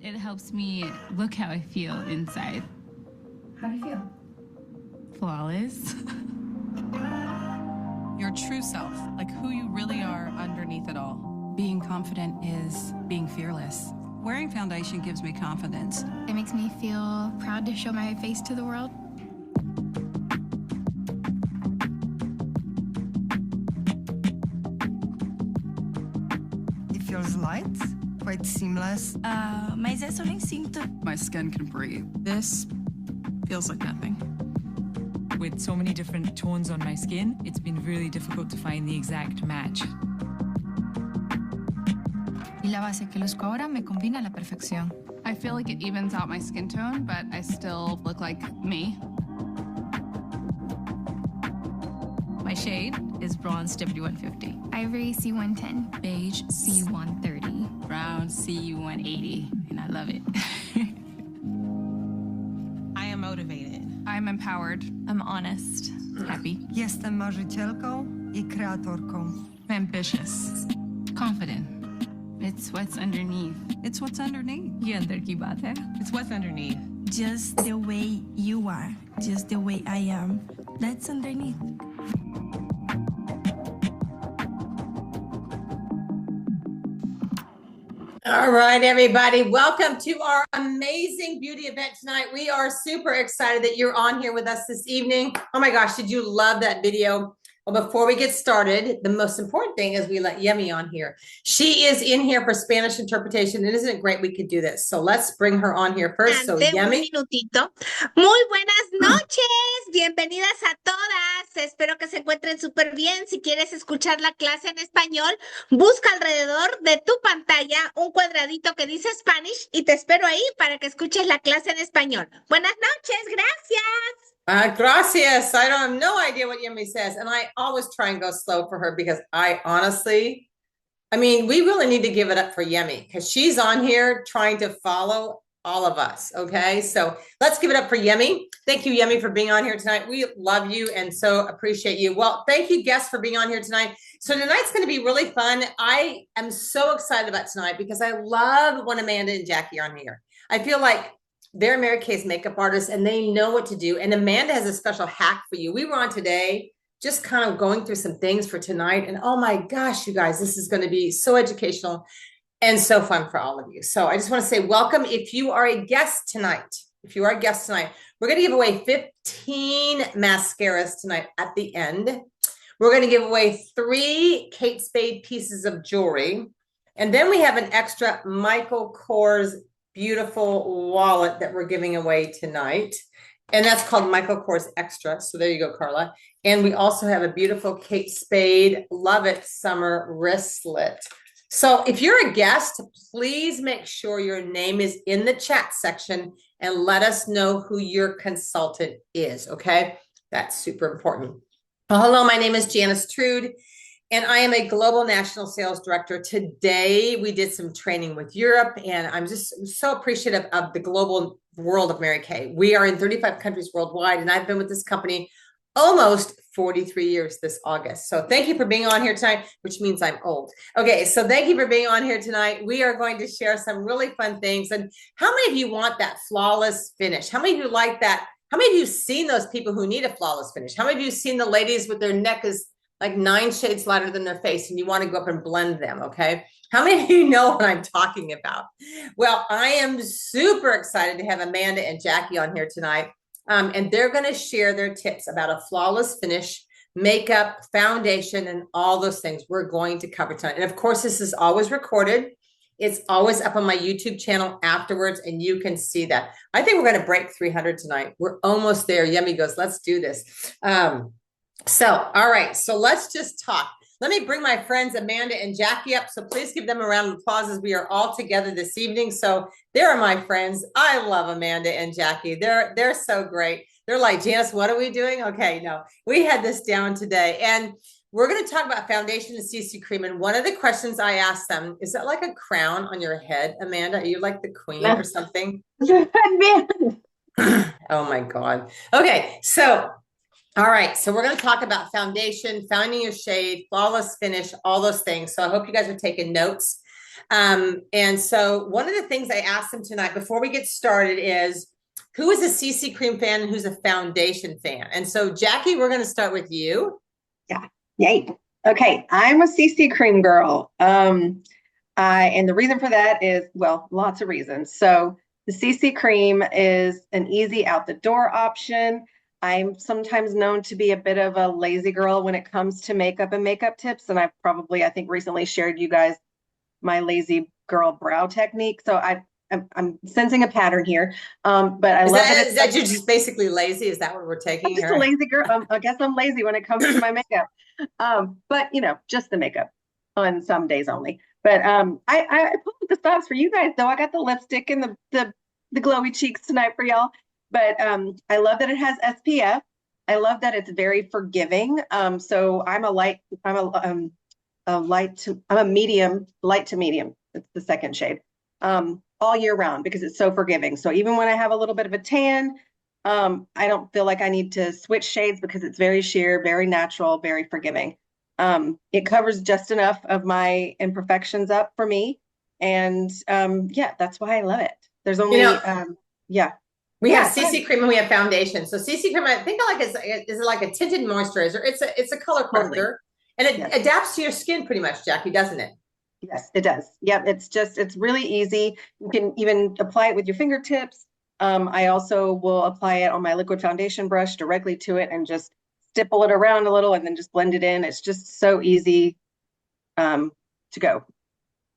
It helps me look how I feel inside. How do you feel? Flawless. Your true self, like who you really are underneath it all. Being confident is being fearless. Wearing foundation gives me confidence. It makes me feel proud to show my face to the world. It feels light, quite seamless. Mas essa eu nem sinto. My skin can breathe. This feels like nothing. With so many different tones on my skin, it's been really difficult to find the exact match. Y la base que luzco ahora me combina a la perfección. I feel like it evens out my skin tone, but I still look like me. My shade is bronze W150. Ivory C110. Beige C130. Brown CU180, and I love it. I am motivated. I'm empowered. I'm honest. Happy. Jestem marzycielką I kreatorką. Ambitious. Confident. It's what's underneath. It's what's underneath. ये अंदर की बात है. It's what's underneath. Just the way you are, just the way I am. That's underneath. All right, everybody. Welcome to our amazing beauty event tonight. We are super excited that you're on here with us this evening. Oh my gosh, did you love that video? Well, before we get started, the most important thing is we let Yemi on here. She is in here for Spanish interpretation, and isn't it great we could do this? So let's bring her on here first. So Un Yemi. minutito. Muy buenas noches, bienvenidas a todas. Espero que se encuentren súper bien. Si quieres escuchar la clase en español, busca alrededor de tu pantalla un cuadradito que dice Spanish y te espero ahí para que escuches la clase en español. Buenas noches, gracias. Gracias. I don't have no idea what Yemi says. And I always try and go slow for her because I honestly, we really need to give it up for Yemi because she's on here trying to follow all of us. Okay. So let's give it up for Yemi. Thank you, Yemi, for being on here tonight. We love you and so appreciate you. Well, thank you, guests, for being on here tonight. So tonight's going to be really fun. I am so excited about tonight because I love when Amanda and Jackie are on here. I feel like they're Mary Kay's makeup artists and they know what to do. And Amanda has a special hack for you. We were on today just kind of going through some things for tonight. And oh my gosh, you guys, this is going to be so educational and so fun for all of you. So I just want to say welcome. If you are a guest tonight, we're going to give away 15 mascaras tonight at the end. We're going to give away 3 Kate Spade pieces of jewelry. And then we have an extra Michael Kors beautiful wallet that we're giving away tonight. And that's called Michael Kors Extra. So there you go, Carla. And we also have a beautiful Kate Spade Love It Summer wristlet. So if you're a guest, please make sure your name is in the chat section and let us know who your consultant is. Okay. That's super important. Well, hello, my name is Janice Trude. And I am a global national sales director. Today, we did some training with Europe, and I'm just so appreciative of the global world of Mary Kay. We are in 35 countries worldwide, and I've been with this company almost 43 years this August. So thank you for being on here tonight, which means I'm old. Okay, so thank you for being on here tonight. We are going to share some really fun things. And how many of you want that flawless finish? How many of you like that? How many of you have seen those people who need a flawless finish? How many of you have seen the ladies with their neck is like 9 shades lighter than their face and you want to go up and blend them, okay? How many of you know what I'm talking about? Well, I am super excited to have Amanda and Jackie on here tonight. And they're going to share their tips about a flawless finish, makeup, foundation, and all those things we're going to cover tonight. And of course, this is always recorded. It's always up on my YouTube channel afterwards, and you can see that. I think we're going to break 300 tonight. We're almost there. Yemi goes, let's do this. All right, so let's just talk. Let me bring my friends Amanda and Jackie up. So please give them a round of applause as we are all together this evening. So there are my friends. I love Amanda and Jackie. They're so great. They're like, Janice, what are we doing? Okay, no, we had this down today. And we're going to talk about foundation and CC cream. And one of the questions I asked them, is that like a crown on your head, Amanda? Are you like the queen or something? Oh my God. Okay, so all right, so we're going to talk about foundation, finding your shade, flawless finish, all those things. So I hope you guys are taking notes. And so one of the things I asked them tonight before we get started is, who is a CC cream fan and who's a foundation fan? And so Jackie, we're going to start with you. Yeah. Yay. Okay. I'm a CC cream girl. And the reason for that is, well, lots of reasons. So the CC cream is an easy out the door option. I'm sometimes known to be a bit of a lazy girl when it comes to makeup and makeup tips. And I've probably, I think, recently shared you guys my lazy girl brow technique. So I'm sensing a pattern here. But I love it. Is that you're just basically lazy? Is that what we're taking? I'm just a lazy girl. I guess I'm lazy when it comes to my makeup. But you know, just the makeup on some days only. But I pulled the stops for you guys though. I got the lipstick and the glowy cheeks tonight for y'all. But I love that it has SPF. I love that it's very forgiving. So I'm a medium, light to medium. It's the second shade. All year round because it's so forgiving. So even when I have a little bit of a tan, I don't feel like I need to switch shades because it's very sheer, very natural, very forgiving. It covers just enough of my imperfections up for me. And yeah, that's why I love it. There's only, yeah. We have CC cream and we have foundation. So CC cream, I think I like is like a tinted moisturizer. It's a color corrector and it adapts to your skin pretty much, Jackie, doesn't it? Yes, it does. Yep, it's really easy. You can even apply it with your fingertips. I also will apply it on my liquid foundation brush directly to it and just stipple it around a little and then just blend it in. It's just so easy to go.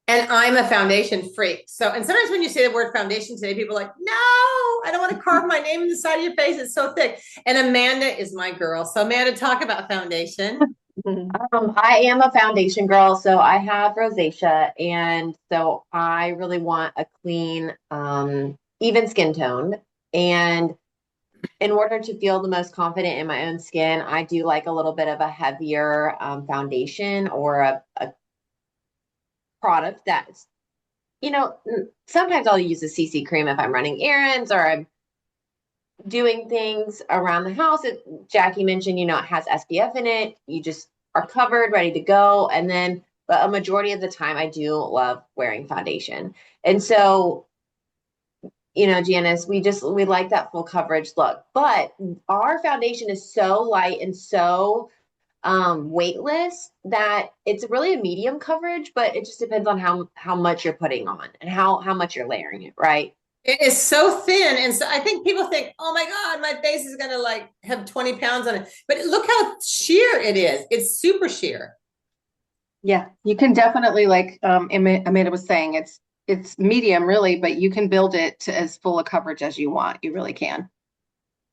And I'm a foundation freak. So, and sometimes when you say the word foundation today, people are like, no, I don't want to carve my name in the side of your face. It's so thick. And Amanda is my girl. So Amanda, talk about foundation. I am a foundation girl, so I have rosacea, and so I really want a clean, even skin tone. And in order to feel the most confident in my own skin, I do like a little bit of a heavier foundation or a product that's, sometimes I'll use a CC cream if I'm running errands or I'm doing things around the house. Jackie mentioned, it has SPF in it. You just are covered, ready to go. And then, but a majority of the time I do love wearing foundation. And so, Janice, we like that full coverage look, but our foundation is so light and so weightless that it's really a medium coverage, but it just depends on how much you're putting on and how much you're layering it, right? It is so thin. And so I think people think, oh my God, my face is going to have 20 pounds on it. But look how sheer it is. It's super sheer. Yeah, you can definitely, like Amanda was saying, it's medium really, but you can build it to as full a coverage as you want. You really can.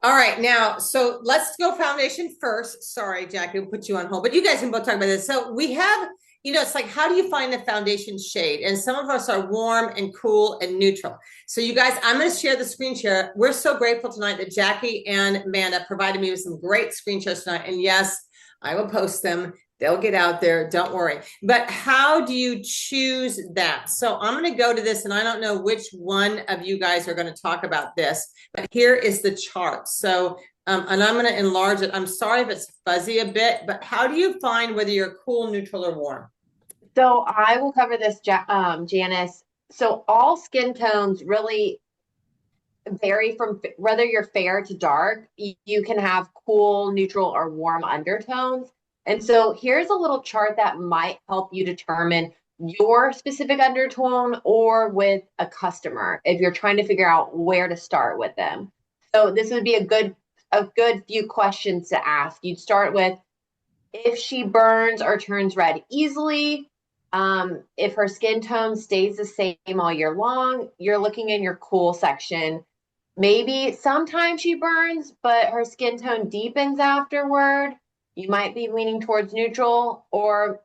All right. Now, so let's go foundation first. Sorry, Jackie, we'll put you on hold, but you guys can both talk about this. So we have, it's like, how do you find the foundation shade? And some of us are warm and cool and neutral. So you guys, I'm going to share the screen share. We're so grateful tonight that Jackie and Amanda provided me with some great screen shares tonight. And yes, I will post them. They'll get out there. Don't worry. But how do you choose that? So I'm going to go to this, and I don't know which one of you guys are going to talk about this, but here is the chart. So, and I'm going to enlarge it. I'm sorry if it's fuzzy a bit, but how do you find whether you're cool, neutral, or warm? So I will cover this, Janice. So all skin tones really vary from whether you're fair to dark. You can have cool, neutral, or warm undertones. And so here's a little chart that might help you determine your specific undertone or with a customer if you're trying to figure out where to start with them. So this would be a good few questions to ask. You'd start with if she burns or turns red easily, if her skin tone stays the same all year long, you're looking in your cool section. Maybe sometimes she burns, but her skin tone deepens afterward. You might be leaning towards neutral, or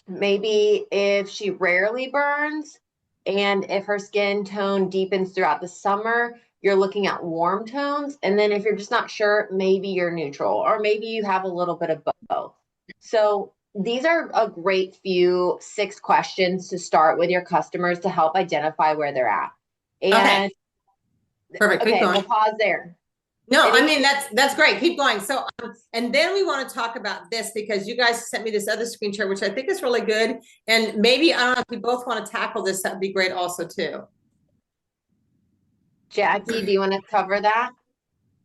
maybe if she rarely burns and if her skin tone deepens throughout the summer, you're looking at warm tones. And then if you're just not sure, maybe you're neutral, or maybe you have a little bit of both. So these are a great 6 questions to start with your customers to help identify where they're at. And Perfect. Okay, we'll pause there. No, I mean, that's great. Keep going. So, and then we want to talk about this because you guys sent me this other screen share, which I think is really good. And maybe, I don't know, if we both want to tackle this, that'd be great also too. Jackie, do you want to cover that?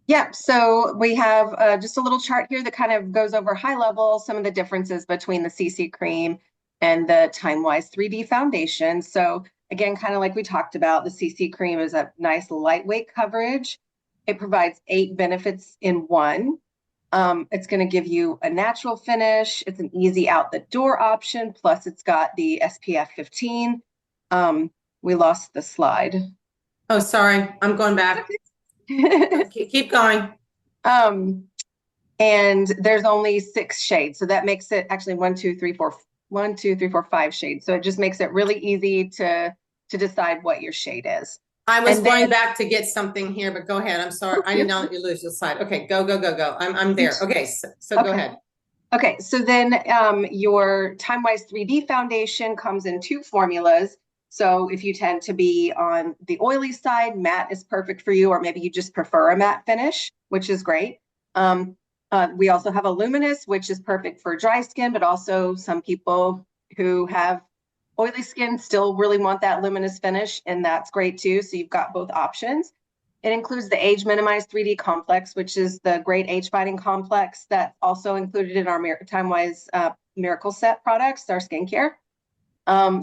Yeah, so we have just a little chart here that kind of goes over high level some of the differences between the CC Cream and the TimeWise 3D foundation. So again, kind of like we talked about, the CC Cream is a nice lightweight coverage. It provides 8 benefits in one. It's going to give you a natural finish. It's an easy out the door option. Plus it's got the SPF 15. We lost the slide. Oh, sorry. I'm going back. Keep going. And there's only 6 shades. So that makes it actually 5 shades. So it just makes it really easy to decide what your shade is. I was going back to get something here, but go ahead. I'm sorry. I did not let you lose the slide. Okay, go. I'm there. Okay, so go ahead. Okay, so then your TimeWise 3D foundation comes in 2 formulas. So if you tend to be on the oily side, matte is perfect for you, or maybe you just prefer a matte finish, which is great. We also have a luminous, which is perfect for dry skin, but also some people who have oily skin still really want that luminous finish, and that's great too. So you've got both options. It includes the Age Minimized 3D Complex, which is the great age fighting complex that's also included in our TimeWise Miracle Set products, our skincare.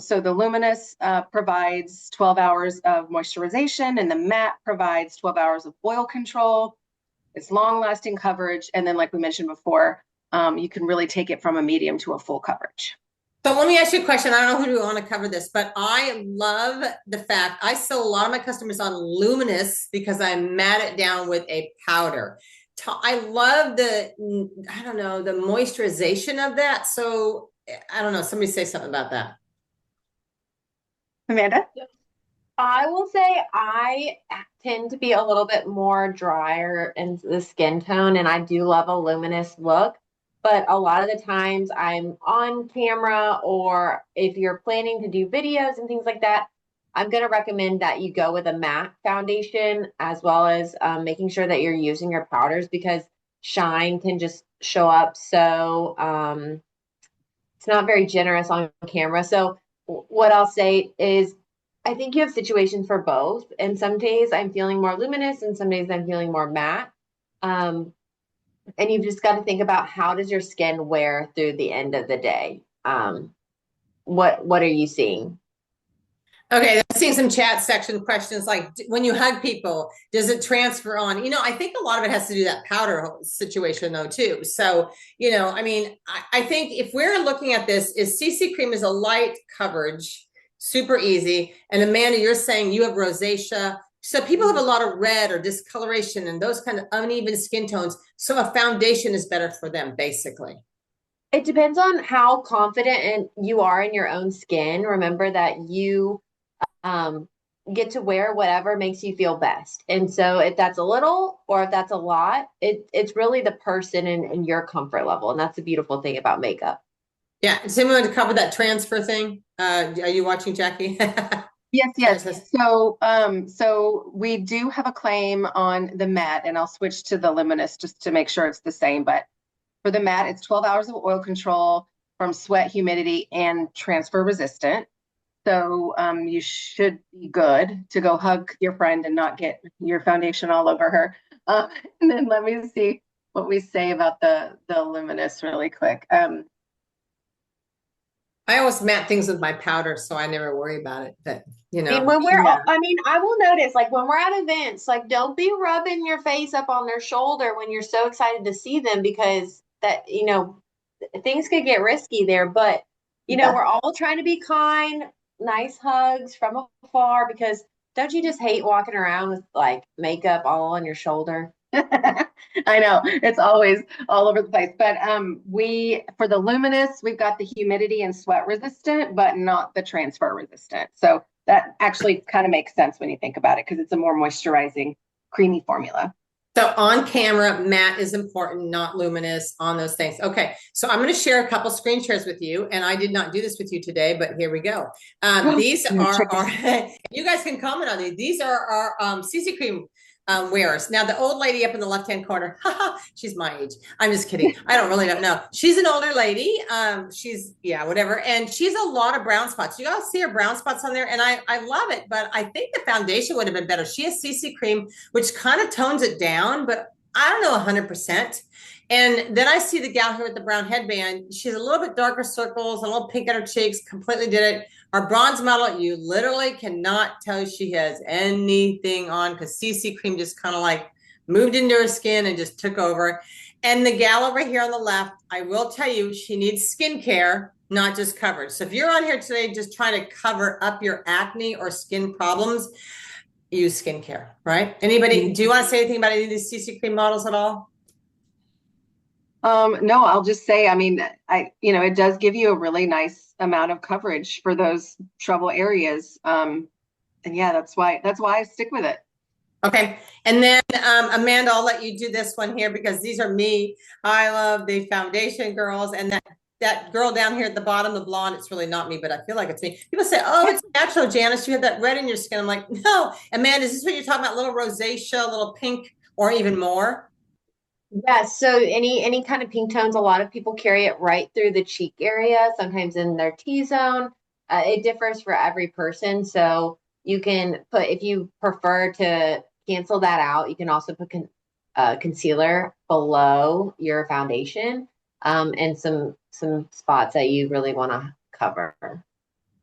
So the luminous provides 12 hours of moisturization, and the matte provides 12 hours of oil control. It's long-lasting coverage, and then like we mentioned before, you can really take it from a medium to a full coverage. So let me ask you a question. I don't know who do want to cover this, but I love the fact I sell a lot of my customers on luminous because I mat it down with a powder. I love the moisturization of that. So I don't know, somebody say something about that. Amanda? I will say I tend to be a little bit more drier in the skin tone, and I do love a luminous look. But a lot of the times I'm on camera, or if you're planning to do videos and things like that, I'm going to recommend that you go with a matte foundation, as well as making sure that you're using your powders, because shine can just show up. So it's not very generous on camera. So what I'll say is, I think you have situations for both. And some days I'm feeling more luminous, and some days I'm feeling more matte. And you've just got to think about, how does your skin wear through the end of the day? What are you seeing? Okay, I'm seeing some chat section questions like, when you hug people, does it transfer on? I think a lot of it has to do that powder situation though too. So, I mean, I think if we're looking at this, is CC Cream is a light coverage, super easy. And Amanda, you're saying you have rosacea. So people have a lot of red or discoloration and those kind of uneven skin tones. So a foundation is better for them, basically. It depends on how confident you are in your own skin. Remember that you get to wear whatever makes you feel best. And so if that's a little or if that's a lot, it's really the person and your comfort level. And that's the beautiful thing about makeup. Yeah. Similar to cover that transfer thing. Are you watching, Jackie? Yes. So we do have a claim on the matte, and I'll switch to the luminous just to make sure it's the same. But for the matte, it's 12 hours of oil control from sweat, humidity, and transfer resistant. So you should be good to go hug your friend and not get your foundation all over her. And then let me see what we say about the luminous really quick. I always mat things with my powder, so I never worry about it. But And when I will notice, like when we're at events, like don't be rubbing your face up on their shoulder when you're so excited to see them, because that, things could get risky there. But, we're all trying to be kind, nice hugs from afar, because don't you just hate walking around with like makeup all on your shoulder? I know, it's always all over the place. But for the luminous, we've got the humidity and sweat resistant, but not the transfer resistant. So that actually kind of makes sense when you think about it, because it's a more moisturizing, creamy formula. So on camera, matte is important, not luminous on those things. Okay, so I'm going to share a couple screen shares with you, and I did not do this with you today, but here we go. These are our, you guys can comment on these. These are our CC Cream wearers. Now, the old lady up in the left-hand corner, she's my age. I'm just kidding. I don't know. She's an older lady. She's, yeah, whatever. And she's a lot of brown spots. You all see her brown spots on there, and I love it, but I think the foundation would have been better. She has CC cream, which kind of tones it down, but I don't know 100%. And then I see the gal here with the brown headband. She's a little bit darker circles, a little pink on her cheeks, completely did it. Our bronze model, you literally cannot tell she has anything on because CC cream just kind of like moved into her skin and just took over. And the gal over here on the left, I will tell you, she needs skincare, not just coverage. So if you're on here today just trying to cover up your acne or skin problems, use skincare, right? Anybody, do you want to say anything about any of these CC cream models at all? No, I'll just say, I mean, it does give you a really nice amount of coverage for those trouble areas. And yeah, that's why I stick with it. Okay. And then, Amanda, I'll let you do this one here because these are me. I love the foundation girls, and that girl down here at the bottom, the blonde, it's really not me, but I feel like it's me. People say, oh, it's natural, Janice. You have that red in your skin. I'm like, no, Amanda, is this what you're talking about? Little rosacea, little pink, or even more? Yes, so any kind of pink tones, a lot of people carry it right through the cheek area, sometimes in their T-zone. It differs for every person. So you can put, if you prefer to cancel that out, you can also put concealer below your foundation and some spots that you really want to cover.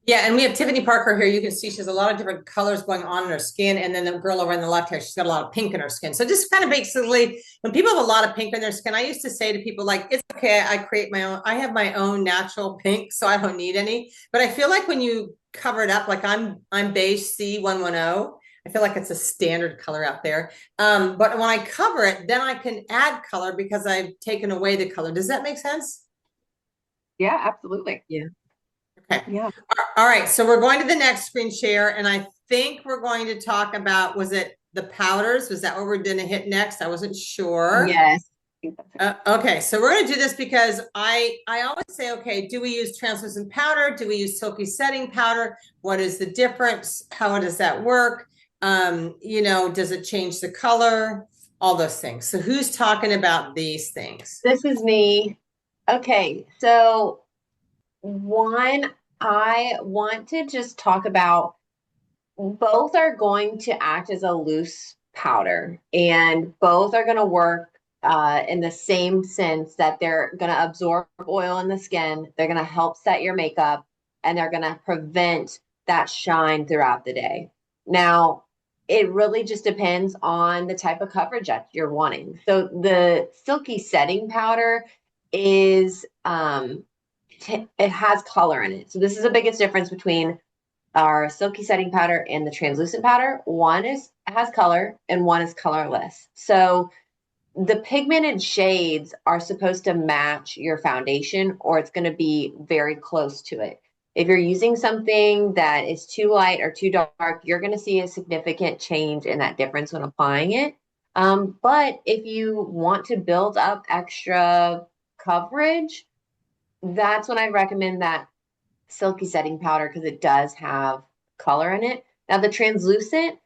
Yeah, and we have Tiffany Parker here. You can see she has a lot of different colors going on in her skin. And then the girl over on the left here, she's got a lot of pink in her skin. So just kind of basically, when people have a lot of pink in their skin, I used to say to people like, it's okay, I create my own, I have my own natural pink, so I don't need any. But I feel like when you cover it up, like I'm beige C110, I feel like it's a standard color out there. But when I cover it, then I can add color because I've taken away the color. Does that make sense? Yeah, absolutely. Yeah. Okay. Yeah. All right. So we're going to the next screen share. And I think we're going to talk about, was it the powders? Was that what we're going to hit next? I wasn't sure. Yes. Okay. So we're going to do this because I always say, okay, do we use translucent powder? Do we use silky setting powder? What is the difference? How does that work? Does it change the color? All those things. So who's talking about these things? This is me. Okay. So one, I want to just talk about, both are going to act as a loose powder, and both are going to work in the same sense that they're going to absorb oil in the skin. They're going to help set your makeup, and they're going to prevent that shine throughout the day. Now, it really just depends on the type of coverage that you're wanting. So the silky setting powder is, it has color in it. So this is the biggest difference between our silky setting powder and the translucent powder. One has color and one is colorless. So the pigmented shades are supposed to match your foundation, or it's going to be very close to it. If you're using something that is too light or too dark, you're going to see a significant change in that difference when applying it. But if you want to build up extra coverage, that's when I recommend that silky setting powder, because it does have color in it. Now, the translucent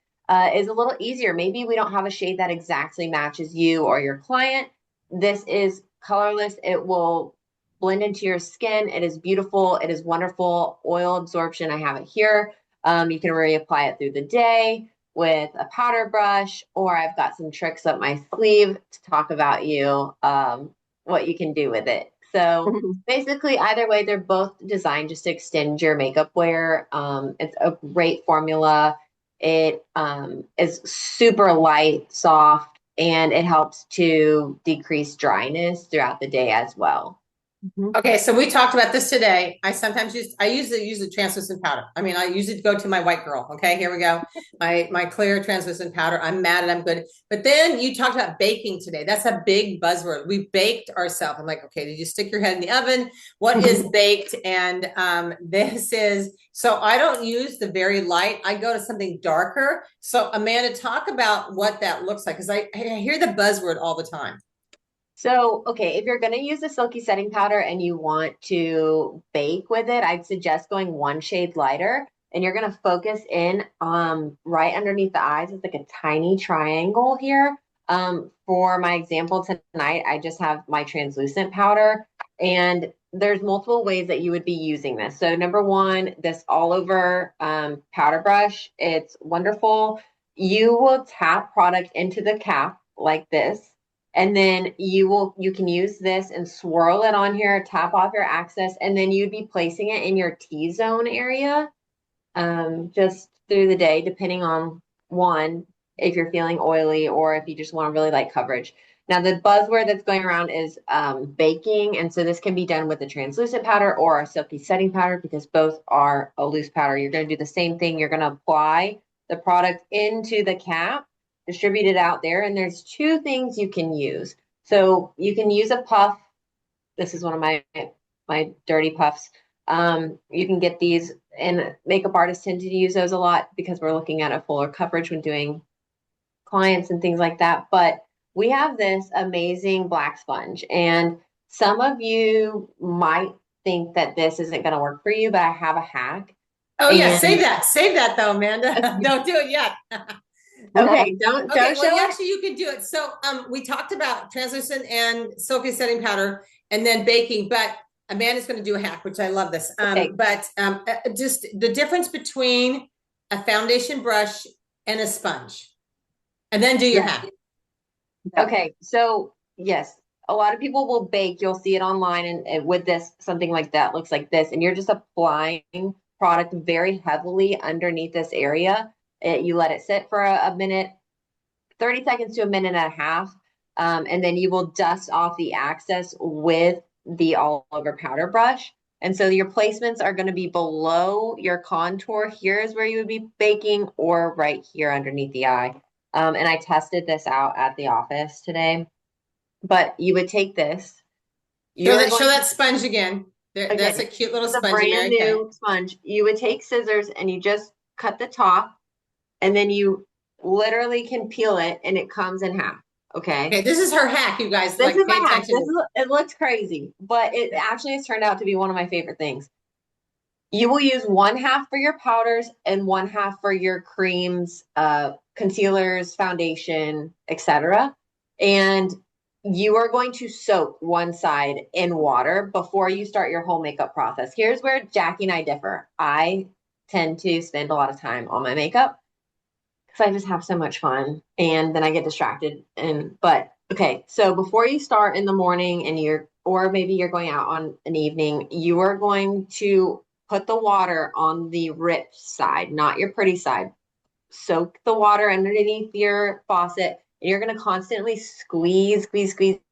is a little easier. Maybe we don't have a shade that exactly matches you or your client. This is colorless. It will blend into your skin. It is beautiful. It is wonderful. Oil absorption, I have it here. You can reapply it through the day with a powder brush, or I've got some tricks up my sleeve to talk about what you can do with it. So basically, either way, they're both designed just to extend your makeup wear. It's a great formula. It is super light, soft, and it helps to decrease dryness throughout the day as well. Okay, so we talked about this today. I sometimes use the translucent powder. I mean, I usually go to my white girl. Okay, here we go. My clear translucent powder. I'm mad and I'm good. But then you talked about baking today. That's a big buzzword. We baked ourselves. I'm like, okay, did you stick your head in the oven? What is baked? And so I don't use the very light. I go to something darker. So Amanda, talk about what that looks like, because I hear the buzzword all the time. So, okay, if you're going to use a silky setting powder and you want to bake with it, I'd suggest going one shade lighter. and you're going to focus in right underneath the eyes. It's like a tiny triangle here. For my example tonight, I just have my translucent powder, and there's multiple ways that you would be using this. So number one, this all over powder brush, it's wonderful. You will tap product into the cap like this, and then you can use this and swirl it on here, tap off your access, and then you'd be placing it in your T-zone area just through the day, depending on one, if you're feeling oily or if you just want really light coverage. Now, the buzzword that's going around is baking, and so this can be done with a translucent powder or a silky setting powder because both are a loose powder. You're going to do the same thing. You're going to apply the product into the cap, distribute it out there, and there's two things you can use. So you can use a puff. This is one of my dirty puffs. You can get these, and makeup artists tend to use those a lot because we're looking at a fuller coverage when doing clients and things like that. But we have this amazing black sponge, and some of you might think that this isn't going to work for you, but I have a hack. Oh yeah, save that though, Amanda. Don't do it yet. Okay, don't Well, show it. actually, you can do it. So, we talked about translucent and silky setting powder, and then baking. But Amanda's going to do a hack, which I love this. Okay. But just the difference between a foundation brush and a sponge, and then do your hack. Okay, so yes, a lot of people will bake. You'll see it online, and with this, something like that looks like this, and you're just applying product very heavily underneath this area. You let it sit for a minute, 30 seconds to a minute and a half, and then you will dust off the excess with the all over powder brush. And so your placements are going to be below your contour. Here's where you would be baking, or right here underneath the eye. And I tested this out at the office today. But you would take this. Show that sponge again. That's a cute little it's sponge. a brand new sponge. You would take scissors and you just cut the top, and then you literally can peel it, and it comes in half. Okay, this is her hack, you guys. This is my hack. Attention. It looks crazy, but it actually has turned out to be one of my favorite things. You will use 1/2 for your powders and 1/2 for your creams, concealers, foundation, etc. And you are going to soak one side in water before you start your whole makeup process. Here's where Jackie and I differ. I tend to spend a lot of time on my makeup because I just have so much fun, and then I get distracted. But okay, so before you start in the morning or maybe you're going out on an evening, you are going to put the water on the ripped side, not your pretty side. Soak the water underneath your faucet, and you're going to constantly squeeze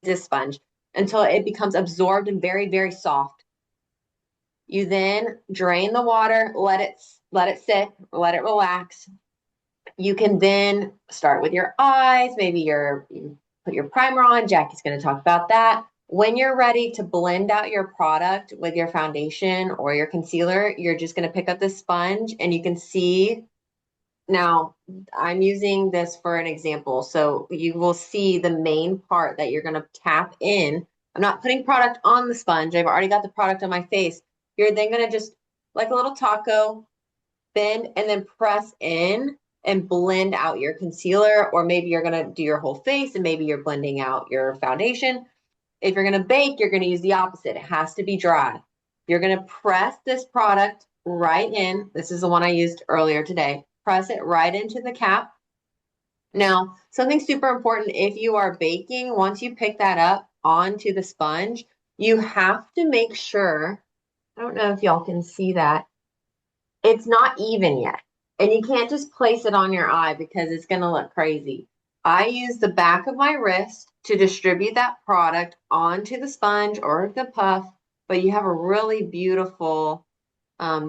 this sponge until it becomes absorbed and very, very soft. You then drain the water, let it sit, let it relax. You can then start with your eyes. Maybe you put your primer on. Jackie's going to talk about that. When you're ready to blend out your product with your foundation or your concealer, you're just going to pick up the sponge, and you can see. Now, I'm using this for an example. So you will see the main part that you're going to tap in. I'm not putting product on the sponge. I've already got the product on my face. You're then going to just, like a little taco, bend and then press in and blend out your concealer, or maybe you're going to do your whole face and maybe you're blending out your foundation. If you're going to bake, you're going to use the opposite. It has to be dry. You're going to press this product right in. This is the one I used earlier today. Press it right into the cap. Now, something super important, if you are baking, once you pick that up onto the sponge, you have to make sure, I don't know if y'all can see that, it's not even yet. And you can't just place it on your eye because it's going to look crazy. I use the back of my wrist to distribute that product onto the sponge or the puff, but you have a really beautiful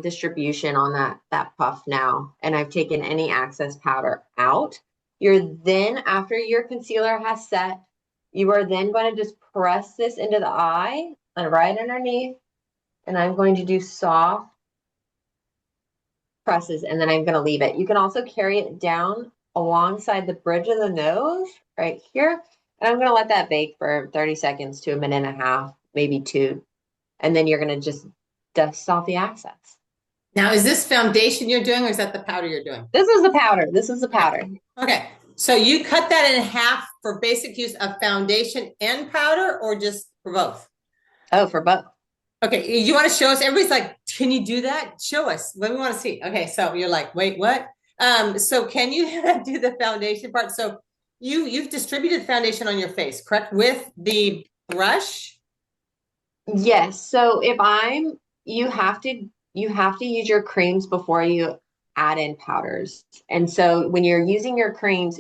distribution on that puff now. And I've taken any excess powder out. You're then, after your concealer has set, you are then going to just press this into the eye and right underneath. And I'm going to do soft presses, and then I'm going to leave it. You can also carry it down alongside the bridge of the nose right here. And I'm going to let that bake for 30 seconds to a minute and a half, maybe 2. And then you're going to just dust off the excess. Now, is this foundation you're doing or is that the powder you're doing? This is the powder. This is the powder. Okay. So you cut that in half for basic use of foundation and powder or just for both? Oh, for both. Okay. You want to show us? Everybody's like, can you do that? Show us. What do we want to see? Okay. So you're like, wait, what? So can you do the foundation part? So you've distributed foundation on your face, correct? With the brush? Yes. So you have to use your creams before you add in powders. And so when you're using your creams,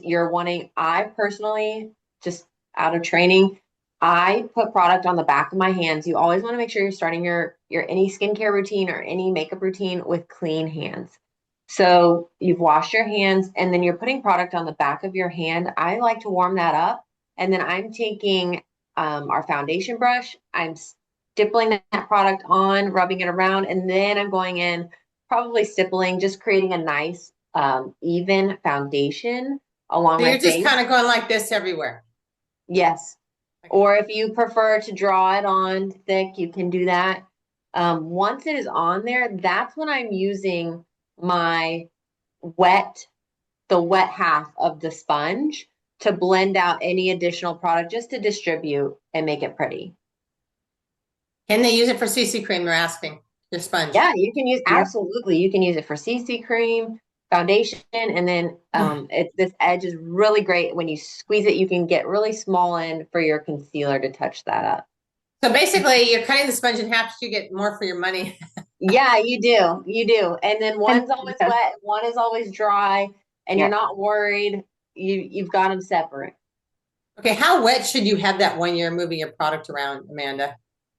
I personally, just out of training, I put product on the back of my hands. You always want to make sure you're starting your any skincare routine or any makeup routine with clean hands. So you've washed your hands and then you're putting product on the back of your hand. I like to warm that up. And then I'm taking our foundation brush. I'm stippling that product on, rubbing it around, and then I'm going in, probably stippling, just creating a nice even foundation along my face. You're just kind of going like this everywhere. Yes. Or if you prefer to draw it on thick, you can do that. Once it is on there, that's when I'm using the wet half of the sponge to blend out any additional product just to distribute and make it pretty. Can they use it for CC cream? They're asking. Your sponge. Yeah, you can use, absolutely. You can use it for CC cream, foundation, and then this edge is really great. When you squeeze it, you can get really small in for your concealer to touch that up. So basically, you're cutting the sponge in half so you get more for your money. Yeah, you do. You do. And then one's always wet, one is always dry, and you're not worried. You've got them separate. Okay, how wet should you have that when you're moving your product around, Amanda?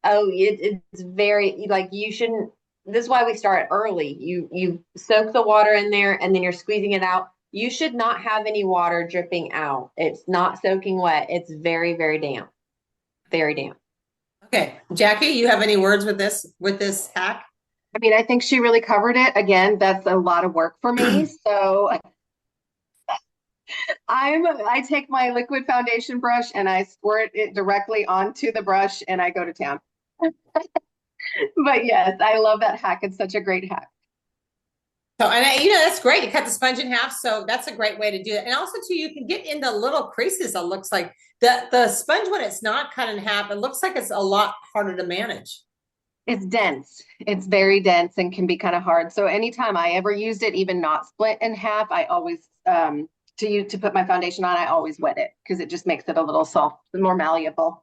Oh, it's very, like, you shouldn't, this is why we start early. You soak the water in there and then you're squeezing it out. You should not have any water dripping out. It's not soaking wet. It's very, very damp. Very damp. Okay, Jackie, you have any words with this hack? I mean, I think she really covered it. Again, that's a lot of work for me. So I take my liquid foundation brush and I squirt it directly onto the brush and I go to town. But yes, I love that hack. It's such a great hack. So, and that's great. You cut the sponge in half. So that's a great way to do it. And also too, you can get into little creases. It looks like the sponge, when it's not cut in half, it looks like it's a lot harder to manage. It's dense. It's very dense and can be kind of hard. So anytime I ever used it, even not split in half, I always, to put my foundation on, I always wet it because it just makes it a little soft and more malleable.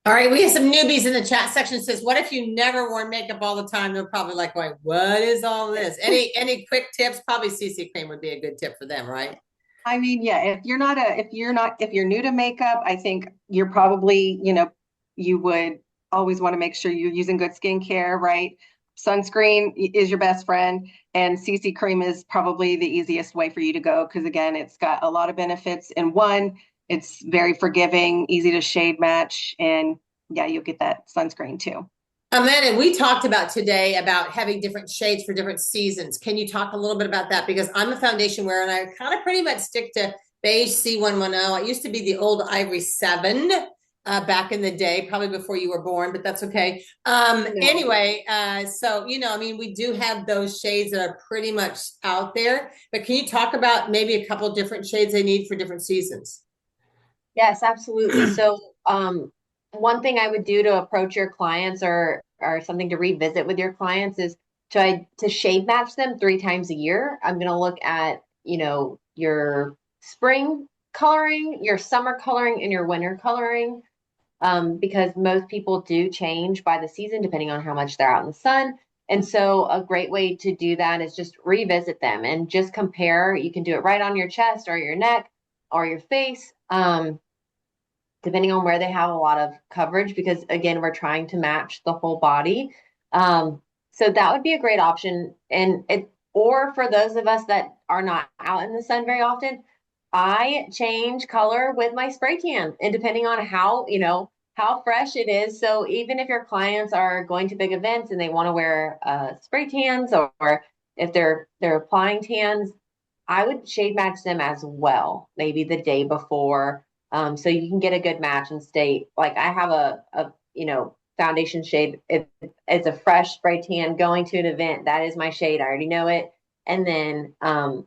All right, we have some newbies in the chat section. It says, what if you never wore makeup all the time? They're probably like going, what is all this? Any quick tips? Probably CC cream would be a good tip for them, right? I mean, yeah, if you're new to makeup, I think you're probably, you would always want to make sure you're using good skincare, right? Sunscreen is your best friend, and CC cream is probably the easiest way for you to go because, again, it's got a lot of benefits in one. It's very forgiving, easy to shade match, and yeah, you'll get that sunscreen too. Amanda, we talked about today about having different shades for different seasons. Can you talk a little bit about that? Because I'm a foundation wearer and I kind of pretty much stick to beige C110. It used to be the old Ivory 7 back in the day, probably before you were born, but that's okay. Anyway, so, we do have those shades that are pretty much out there, but can you talk about maybe a couple of different shades they need for different seasons? Yes, absolutely. So, one thing I would do to approach your clients or something to revisit with your clients is to shade match them 3 times a year. I'm going to look at, your spring coloring, your summer coloring, and your winter coloring, because most people do change by the season depending on how much they're out in the sun. And so a great way to do that is just revisit them and just compare. You can do it right on your chest or your neck or your face. Depending on where they have a lot of coverage, because again, we're trying to match the whole body. So that would be a great option. Or for those of us that are not out in the sun very often, I change color with my spray tan, and depending on how fresh it is. So even if your clients are going to big events and they want to wear spray tans, or if they're applying tans, I would shade match them as well, maybe the day before. So you can get a good match and stay, like I have a foundation shade. It's a fresh spray tan going to an event. That is my shade. I already know it. And then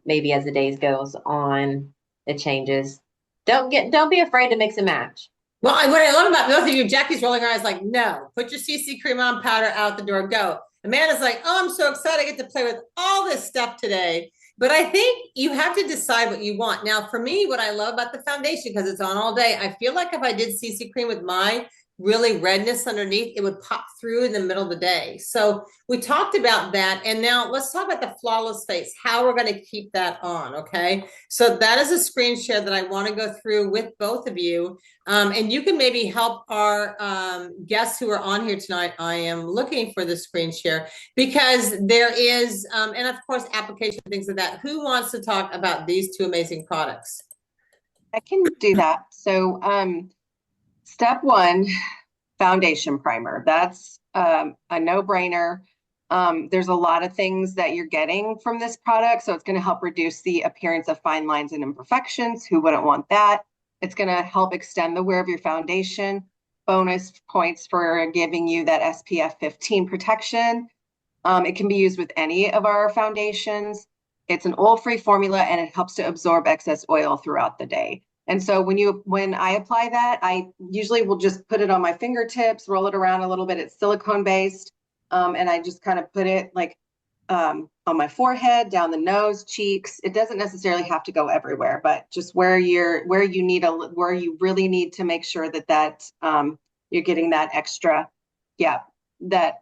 maybe as the days goes on, it changes. Don't be afraid to mix and match. Well, what I love about both of you, Jackie's rolling her eyes like, no, put your CC cream on, powder, out the door, go. Amanda's like, oh, I'm so excited I get to play with all this stuff today. But I think you have to decide what you want. Now, for me, what I love about the foundation, because it's on all day, I feel like if I did CC cream with my really redness underneath, it would pop through in the middle of the day. So we talked about that. And now let's talk about the flawless face, how we're going to keep that on. Okay. So that is a screen share that I want to go through with both of you. And you can maybe help our guests who are on here tonight. I am looking for the screen share because there is, and of course, application, things like that. Who wants to talk about these two amazing products? I can do that. So, step one, foundation primer. That's a no-brainer. There's a lot of things that you're getting from this product, so it's going to help reduce the appearance of fine lines and imperfections. Who wouldn't want that? It's going to help extend the wear of your foundation. Bonus points for giving you that SPF 15 protection. It can be used with any of our foundations. It's an oil-free formula, and it helps to absorb excess oil throughout the day. And so when I apply that, I usually will just put it on my fingertips, roll it around a little bit. It's silicone based. And I just kind of put it like on my forehead, down the nose, cheeks. It doesn't necessarily have to go everywhere, but just where you really need to make sure that you're getting that extra,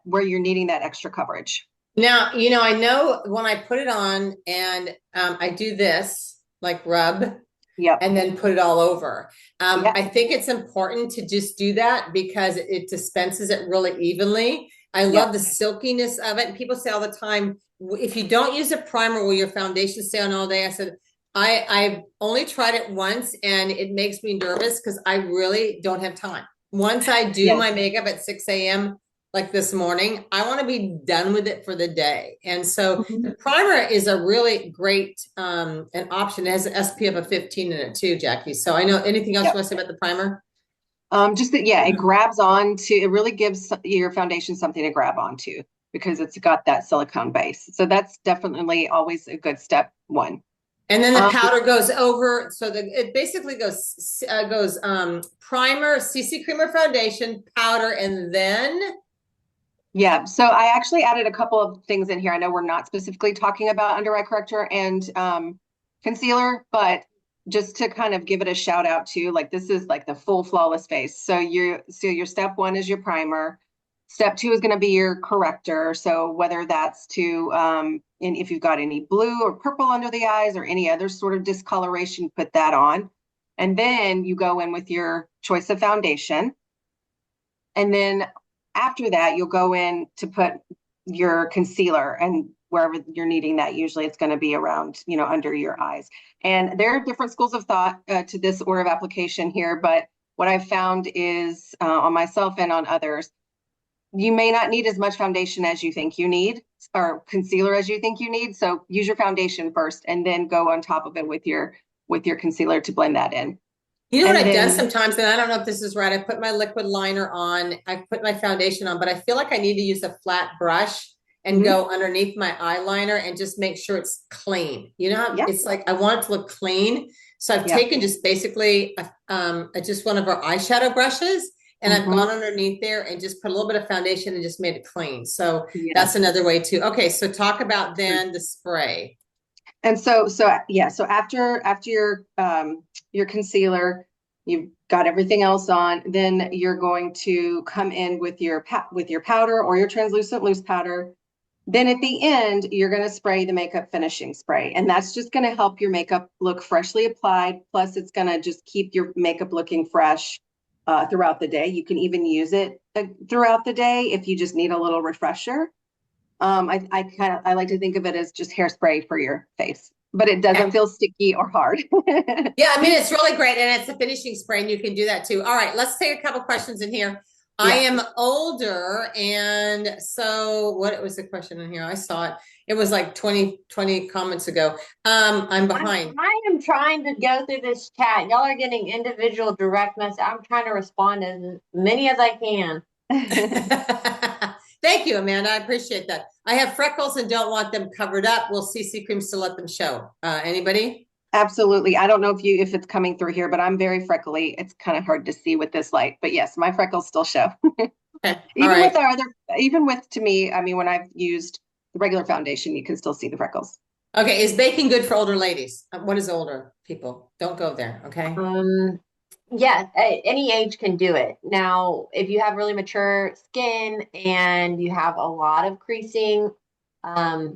where you're needing that extra coverage. Now, I know when I put it on and I do this, like rub, and then put it all over. I think it's important to just do that because it dispenses it really evenly. I love the silkiness of it. And people say all the time, if you don't use a primer, will your foundation stay on all day? I said, I've only tried it once and it makes me nervous because I really don't have time. Once I do my makeup at 6 a.m., like this morning, I want to be done with it for the day. And so the primer is a really great an option. It has an SPF of 15 in it too, Jackie. So I know anything else you want to say about the primer? Just that, it grabs onto, it really gives your foundation something to grab onto because it's got that silicone base. So that's definitely always a good step one. And then the powder goes over. So it basically goes primer, CC cream or foundation, powder, and then... Yeah, so I actually added a couple of things in here. I know we're not specifically talking about under eye corrector and concealer, but just to kind of give it a shout out to, like, this is like the full flawless face. So your step one is your primer. Step two is going to be your corrector. So whether that's to, and if you've got any blue or purple under the eyes or any other sort of discoloration, put that on. And then you go in with your choice of foundation. And then after that, you'll go in to put your concealer, and wherever you're needing that, usually it's going to be around, under your eyes. And there are different schools of thought to this order of application here, but what I've found is on myself and on others, you may not need as much foundation as you think you need, or concealer as you think you need. So use your foundation first, and then go on top of it with your concealer to blend that in. You know what I've done sometimes, and I don't know if this is right. I put my liquid liner on, I put my foundation on, but I feel like I need to use a flat brush and go underneath my eyeliner and just make sure it's clean. It's like, I want it to look clean. So I've taken just basically just one of our eyeshadow brushes, and I've gone underneath there and just put a little bit of foundation and just made it clean. So that's another way too. Okay, so talk about then the spray. And so after your concealer, you've got everything else on, then you're going to come in with your powder or your translucent loose powder. Then at the end, you're going to spray the makeup finishing spray. And that's just going to help your makeup look freshly applied. Plus, it's going to just keep your makeup looking fresh throughout the day. You can even use it throughout the day if you just need a little refresher. I like to think of it as just hairspray for your face, but it doesn't feel sticky or hard. Yeah, I mean, it's really great. And it's a finishing spray, and you can do that too. All right, let's take a couple questions in here. I am older. And so what was the question in here? I saw it. It was like 20 comments ago. I'm behind. I am trying to go through this chat. Y'all are getting individual direct message. I'm trying to respond as many as I can. Thank you, Amanda. I appreciate that. I have freckles and don't want them covered up. Will CC cream still let them show? Anybody? Absolutely. I don't know if it's coming through here, but I'm very freckly. It's kind of hard to see with this light, but yes, my freckles still show. Okay. Even with, to me, I mean, when I've used the regular foundation, you can still see the freckles. Okay. Is baking good for older ladies? What is older people? Don't go there. Okay. Yeah, any age can do it. Now, if you have really mature skin and you have a lot of creasing, a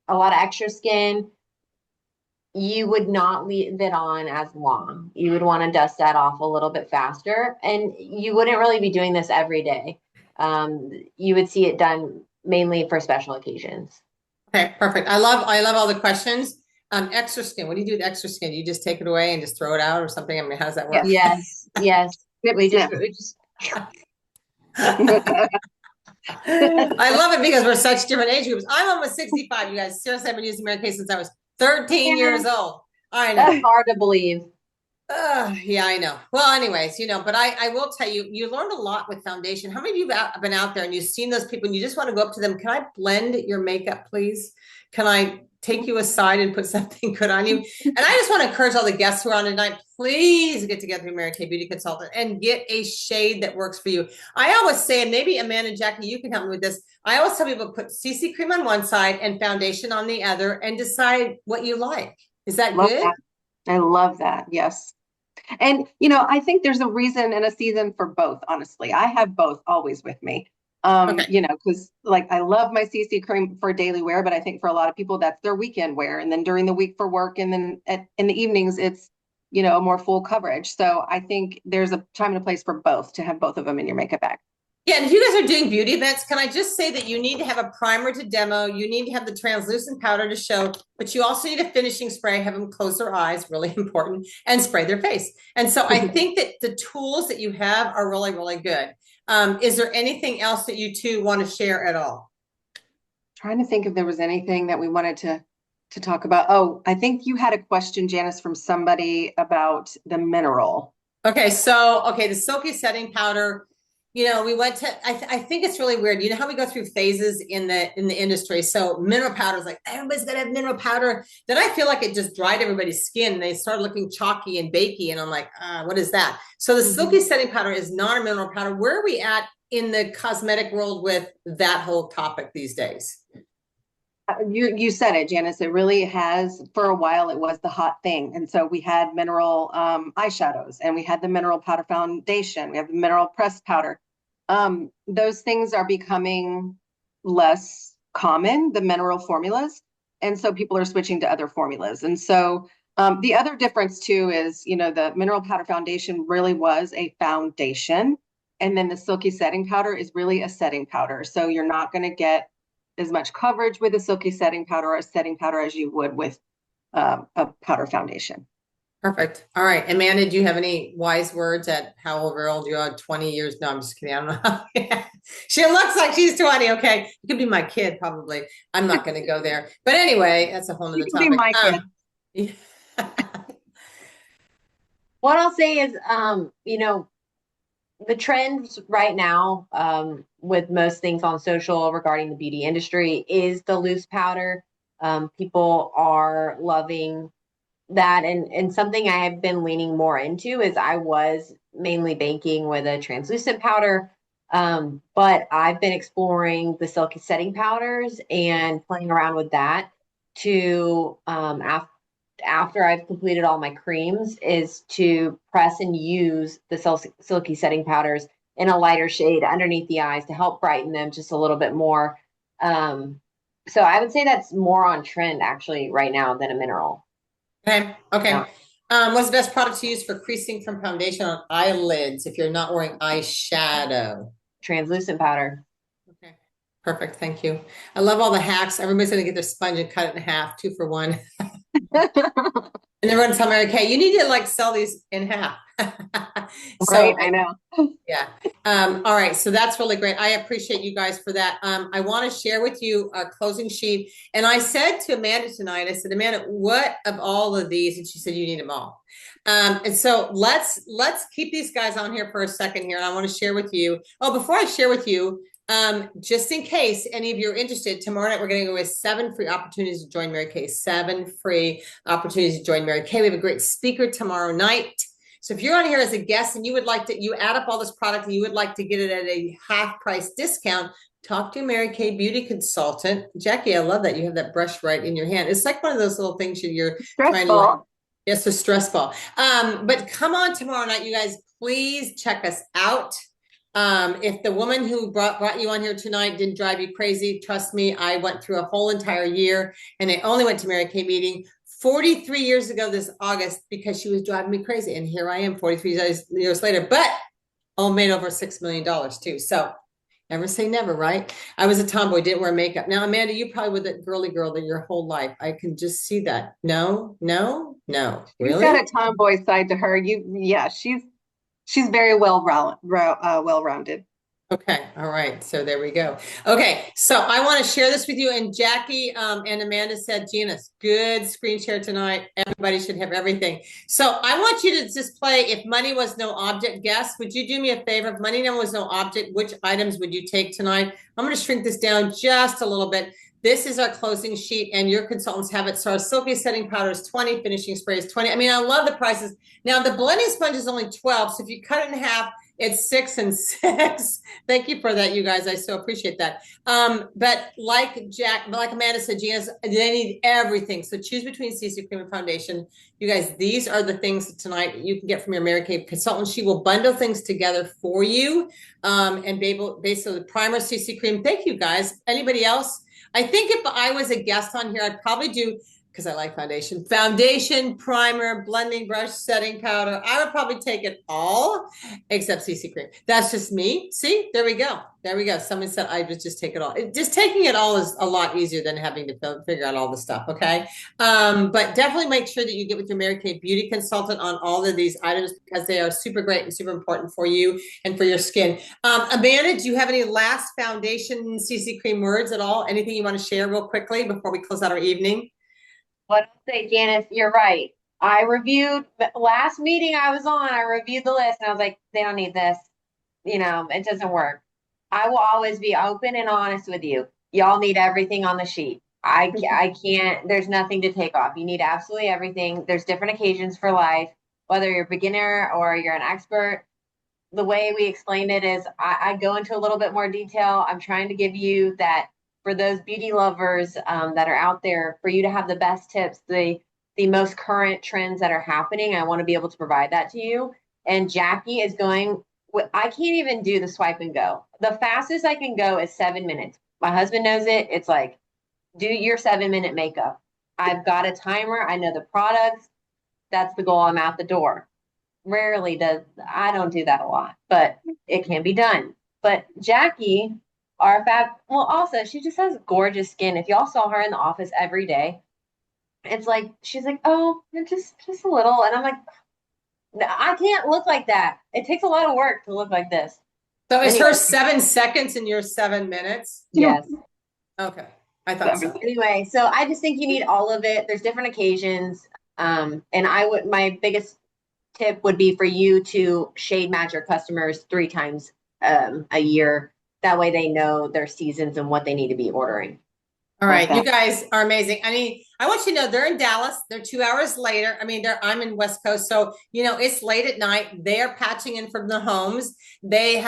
lot of extra skin, you would not leave it on as long. You would want to dust that off a little bit faster, and you wouldn't really be doing this every day. You would see it done mainly for special occasions. Okay, perfect. I love all the questions. Extra skin. What do you do with extra skin? Do you just take it away and just throw it out or something? I mean, how does that work? Yes. we just I love it because we're such different age groups. I'm almost 65, you guys. Seriously, I've been using Mary Kay since I was 13 years old. I know. That's hard to believe. Yeah, I know. Well, anyways, but I will tell you, you learned a lot with foundation. How many of you have been out there and you've seen those people and you just want to go up to them? Can I blend your makeup, please? Can I take you aside and put something good on you? And I just want to encourage all the guests who are on tonight, please get together with Mary Kay Beauty Consultant and get a shade that works for you. I always say, and maybe Amanda and Jackie, you can help me with this. I always tell people put CC cream on one side and foundation on the other and decide what you like. Is that good? That. I love that. Yes. And, I think there's a reason and a season for both, honestly. I have both always with me. Because I love my CC cream for daily wear, but I think for a lot of people, that's their weekend wear. And then during the week for work, and then in the evenings, it's, more full coverage. So I think there's a time and a place for both to have both of them in your makeup bag. Yeah, and if you guys are doing beauty events, can I just say that you need to have a primer to demo, you need to have the translucent powder to show, but you also need a finishing spray, have them close their eyes, really important, and spray their face. And so I think that the tools that you have are really, really good. Is there anything else that you two want to share at all? Trying to think if there was anything that we wanted to talk about. Oh, I think you had a question, Janice, from somebody about the mineral. Okay, so the silky setting powder. We went to, I think it's really weird. You know how we go through phases in the industry. So mineral powder is like, everybody's got to have mineral powder. Then I feel like it just dried everybody's skin and they started looking chalky and bakey. And I'm like, what is that? So the silky setting powder is not a mineral powder. Where are we at in the cosmetic world with that whole topic these days? You said it, Janice. It really has, for a while, it was the hot thing. And so we had mineral eyeshadows, and we had the mineral powder foundation. We have the mineral pressed powder. Those things are becoming less common, the mineral formulas. And so people are switching to other formulas. And so the other difference too is, the mineral powder foundation really was a foundation. And then the silky setting powder is really a setting powder. So you're not going to get as much coverage with a silky setting powder or a setting powder as you would with a powder foundation. Perfect. All right. Amanda, do you have any wise words at however old you are? 20 years? No, I'm just kidding. I don't know. She looks like she's 20. Okay. You could be my kid, probably. I'm not going to go there. But anyway, that's a whole nother topic. Be my kid. What I'll say is, the trends right now, with most things on social regarding the beauty industry is the loose powder. People are loving that. And something I have been leaning more into is I was mainly baking with a translucent powder. But I've been exploring the silky setting powders and playing around with that to, after I've completed all my creams, is to press and use the silky setting powders in a lighter shade underneath the eyes to help brighten them just a little bit more. So I would say that's more on trend actually right now than a mineral. Okay. Yeah. What's the best product to use for creasing from foundation on eyelids if you're not wearing eyeshadow? Translucent powder. Okay. Perfect. Thank you. I love all the hacks. Everybody's going to get their sponge and cut it in half, 2 for 1. And they're going to tell Mary Kay, you need to sell these in half. Right, I know. Yeah. All right. So that's really great. I appreciate you guys for that. I want to share with you a closing sheet. And I said to Amanda tonight, I said, Amanda, what of all of these? And she said, you need them all. And so let's keep these guys on here for a second here. And I want to share with you. Oh, before I share with you, just in case any of you are interested, tomorrow night we're going to go with 7 free opportunities to join Mary Kay. 7 free opportunities to join Mary Kay. We have a great speaker tomorrow night. So if you're on here as a guest and you would like to, you add up all this product and you would like to get it at a half price discount, talk to a Mary Kay beauty consultant. Jackie, I love that you have that brush right in your hand. It's like one of those little things you're trying to like, it's a stress ball. But come on tomorrow night, you guys, please check us out. If the woman who brought you on here tonight didn't drive you crazy, trust me, I went through a whole entire year and I only went to Mary Kay meeting 43 years ago this August because she was driving me crazy. And here I am 43 years later, but made over $6 million too. So never say never, right? I was a tomboy, didn't wear makeup. Now, Amanda, you probably were that girly girl that your whole life. I can just see that. No. Really? She's got a tomboy side to her. She's very well-rounded. Okay. All right. So there we go. Okay. So I want to share this with you. And Jackie and Amanda said, Janice, good screen share tonight. Everybody should have everything. So I want you to just play if money was no object. Guess, would you do me a favor? If money was no object, which items would you take tonight? I'm going to shrink this down just a little bit. This is our closing sheet and your consultants have it. So our Silky setting powder is 20, finishing spray is 20. I mean, I love the prices. Now the blending sponge is only 12. So if you cut it in half, it's 6 and 6. Thank you for that, you guys. I so appreciate that. But like Amanda said, Janice, they need everything. So choose between CC Cream and foundation. You guys, these are the things tonight that you can get from your Mary Kay consultant. She will bundle things together for you. And basically primer, CC Cream. Thank you, guys. Anybody else? I think if I was a guest on here, I'd probably do, because I like foundation, primer, blending brush, setting powder. I would probably take it all except CC cream. That's just me. See, there we go. Someone said I would just take it all. Just taking it all is a lot easier than having to figure out all the stuff. Okay. But definitely make sure that you get with your Mary Kay beauty consultant on all of these items because they are super great and super important for you and for your skin. Amanda, do you have any last foundation CC cream words at all? Anything you want to share real quickly before we close out our evening? What I'll say, Janice, you're right. I reviewed the last meeting I was on. I reviewed the list and I was like, they don't need this. It doesn't work. I will always be open and honest with you. Y'all need everything on the sheet. I can't, there's nothing to take off. You need absolutely everything. There's different occasions for life, whether you're a beginner or you're an expert. The way we explained it is I go into a little bit more detail. I'm trying to give you that for those beauty lovers that are out there, for you to have the best tips, the most current trends that are happening. I want to be able to provide that to you. And Jackie is going, I can't even do the swipe and go. The fastest I can go is 7 minutes. My husband knows it. It's like, do your 7-minute makeup. I've got a timer. I know the products. That's the goal. I'm out the door. I don't do that a lot, but it can be done. But Jackie, also she just has gorgeous skin. If y'all saw her in the office every day, it's like, she's like, oh, just a little. And I'm like, I can't look like that. It takes a lot of work to look like this. So is her 7 seconds and your 7 minutes? Yes. Okay. I thought so. Anyway, so I just think you need all of it. There's different occasions. And my biggest tip would be for you to shade match your customers 3 times a year. That way they know their seasons and what they need to be ordering. All right. You guys are amazing. I mean, I want you to know they're in Dallas. They're 2 hours later. I mean, I'm in West Coast. So, it's late at night. They're patching in from the homes. They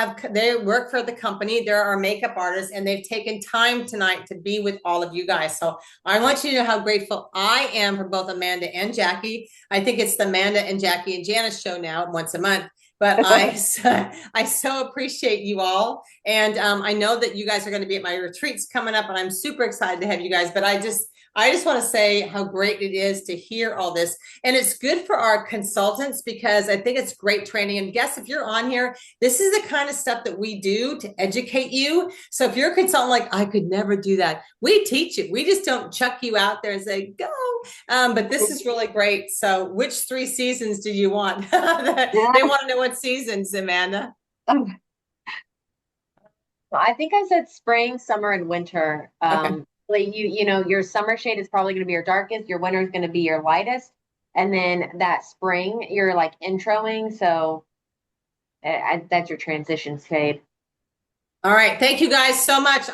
work for the company. They're our makeup artists and they've taken time tonight to be with all of you guys. So I want you to know how grateful I am for both Amanda and Jackie. I think it's the Amanda and Jackie and Janice show now once a month. But I so appreciate you all. And I know that you guys are going to be at my retreats coming up and I'm super excited to have you guys. But I just want to say how great it is to hear all this. And it's good for our consultants because I think it's great training. And guess if you're on here, this is the kind of stuff that we do to educate you. So if you're a consultant like, I could never do that, we teach it. We just don't chuck you out there and say, go. But this is really great. So which 3 seasons do you want? They want to know what seasons, Amanda. Well, I think I said spring, summer, and winter. Okay. Your summer shade is probably going to be your darkest. Your winter is going to be your lightest. And then that spring, you're like introing. So that's your transition shade. All right. Thank you guys so much.